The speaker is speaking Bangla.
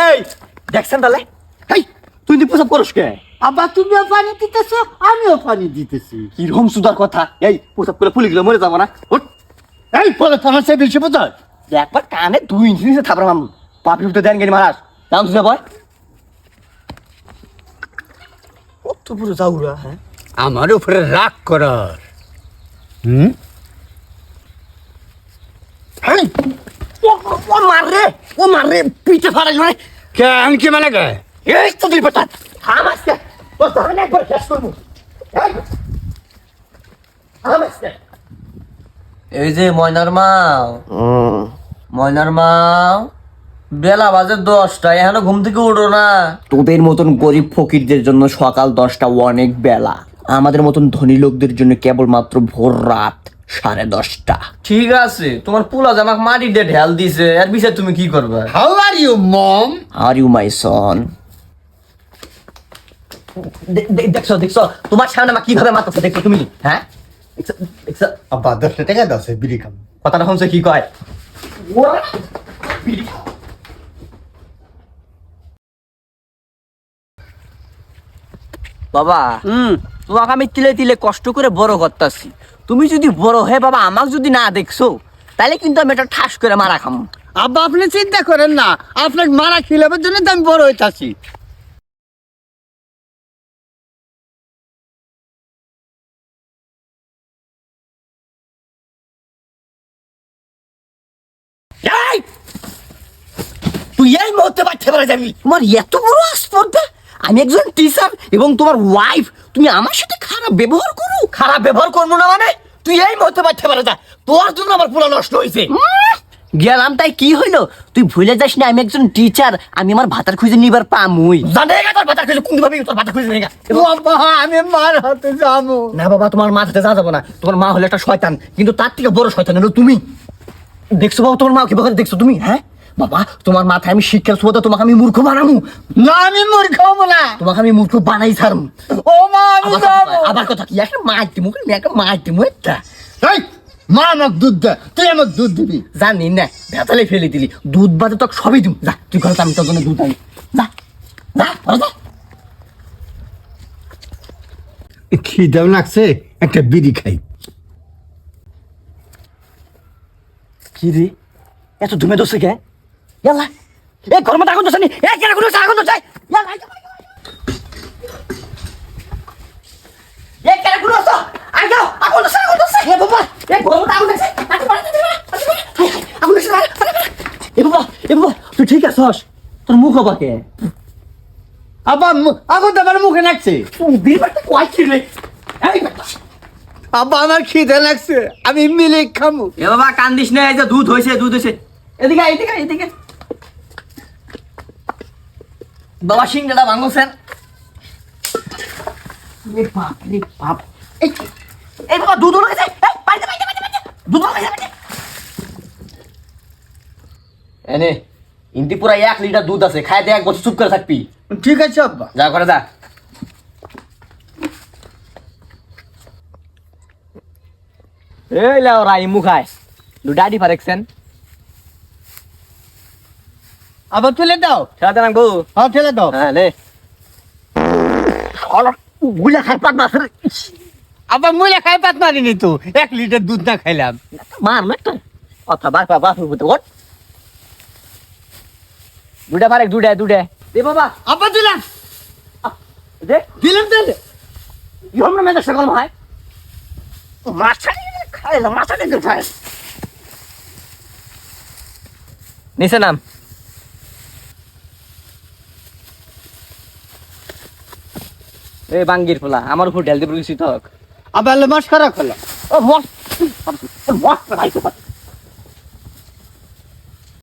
এই দেখছেন তাহলে এই তুই নি প্রসাব করস কে আব্বা তুমিও পানি দিতেছো আমিও পানি দিতেছি। কি রকম সুদার কথা এই প্রসাব করে ফুলি গেলে মরে যাবো না ওঠ এই পরে তোমার সে বেশি বোঝায় একবার কানে 2 ইঞ্চি নিচে থাপড়া মাম পাপি উঠে দেন গেলি মারাস দাম শুনে বয় কত পুরো যাউরা হ্যাঁ আমার উপরে রাগ করার ও মারে পিঠে ফাড়াই নয় কে আমি কি মানে গে এই তো তুই বাটা থাম আজকে তোর ধরে একবার শেষ করবো থাম আজকে এই যে ময়নার মাও বেলা বাজে 10টা এখনো ঘুম থেকে উঠো না। তোদের মতন গরিব ফকিরদের জন্য সকাল 10টা অনেক বেলা, আমাদের মতন ধনী লোকদের জন্য কেবলমাত্র ভোর রাত 10:30। ঠিক আছে, তোমার পোলা জামাক মাটি দিয়ে ঢেল দিছে, এর বিষয়ে তুমি কি করবে? How are you mom? Are you my son? দেখছো তোমার সামনে মা কিভাবে মারতেছে, দেখছো তুমি? হ্যাঁ দেখছো? আব্বা 10 টাকা দাও সে বিড়ি খাম। কথাটা শুনছো কি কয়? বাবা তোমাকে আমি তিলে তিলে কষ্ট করে বড় করতেছি, তুমি যদি বড় হয়ে বাবা আমাকে যদি না দেখছো তাহলে কিন্তু আমি এটা ঠাস করে মারা খাম। আব্বা আপনি চিন্তা করেন না, আপনার মারা খিলাবার জন্য তো আমি বড় হইতাছি। তুই এই মুহূর্তে বাচ্চা বেড়ে যাবি? তোমার এত বড় আস্পর্ধা, আমি একজন টিচার এবং তোমার ওয়াইফ, তুমি আমার সাথে খারাপ ব্যবহার করো? খারাপ ব্যবহার করবো না মানে? তুই এই মুহূর্তে বাচ্চা বেড়ে যা, তোর জন্য আমার পুরো নষ্ট হয়েছে। গেলাম তাই কি হইলো? তুই ভুলে যাস না আমি একজন টিচার, আমি আমার ভাতার খুঁজে নিবার পামুই। জানে গা তোর ভাতা খুঁজে, কোন ভাবে তোর ভাতা খুঁজে নেগা। আব্বা আমি মার হাতে যাবো না বাবা, তোমার মা হাতে যা যাবো না, তোমার মা হলো একটা শয়তান, কিন্তু তার থেকে বড় শয়তান হলো তুমি। দেখছো বাবা তোমার মা কিভাবে দেখছো তুমি? হ্যাঁ বাবা, তোমার মাথায় আমি শিক্ষার সুবাদে তোমাকে আমি মূর্খ বানামু না, আমি মূর্খ হবো না, তোমাকে আমি মূর্খ বানাই ছাড়ম। ও মা আমি যাবো। আবার কথা কি, একটা মার দিমু, একটা মার দিমু একটা। এই মা আমাকে দুধ দে, তুই আমাকে দুধ দিবি? জানি না, ভেতালে ফেলে দিলি, দুধ বাদে তো সবই দিম। যা তুই ঘরে, আমি তোর জন্য দুধ আনি। যা যা ঘরে যা। খিদাও লাগছে, একটা বিড়ি খাই। কি রে এত ধুমে দোষে কে? ইয়াল্লা এ ঘর মধ্যে আগুন দোষে নি, এ কেন কোনো আগুন দোষে? ইয়াল্লা এ কেন কোনো দোষ? আই যাও আগুন দোষে, আগুন দোষে। এ বাবা, এ ঘর মধ্যে আগুন দোষে, আগুন দোষে। এ বাবা তুই ঠিক আছস? তোর মুখ আবার কে? আব্বা আগুন তো আমার মুখে লাগছে। তুই বাড়তে কয় কি রে? এই বেটা আব্বা আমার খিদে লাগছে, আমি মিলিক খামু। এ বাবা কান্দিস না, এই যে দুধ হয়েছে, দুধ হয়েছে। এদিকে এদিকে এদিকে। বাবা সিংড়াটা ভাঙছেন। রে বাপ এই বাবা দুধ হলো গেছে, এই বাইরে দুধ হলো গেছে। এনে ইন্দি পুরা 1 লিটার দুধ আছে, খাইতে 1 বছর চুপ করে থাকবি। ঠিক আছে আব্বা। যা করে যা। এই লাও রাই মুখায় দুডাডি ফারেকছেন আবার তুলে দাও। সাথে রাখবো। হ্যাঁ ঠেলে দাও। হ্যাঁ নে গুলা খাই পাত না রে। আবার মুলে খাই পাত মারিনি তো, 1 লিটার দুধ না খাইলাম। মার না একটা কথা বাপ বলতে ওঠ। দুটা ফারেক, দুটা এ বাবা আবার দিলাম, দেখ দিলাম তাহলে। ইহম না মেজাজ সকল ভাই মাছা খাইলাম, মাছা কিন্তু খাই। নিচে নাম। এই বাঙ্গির পোলা আমার উপর ঢেল দিয়ে পড়েছি তো। আবার মাস খারাপ হলো। ও মস্ত ভাই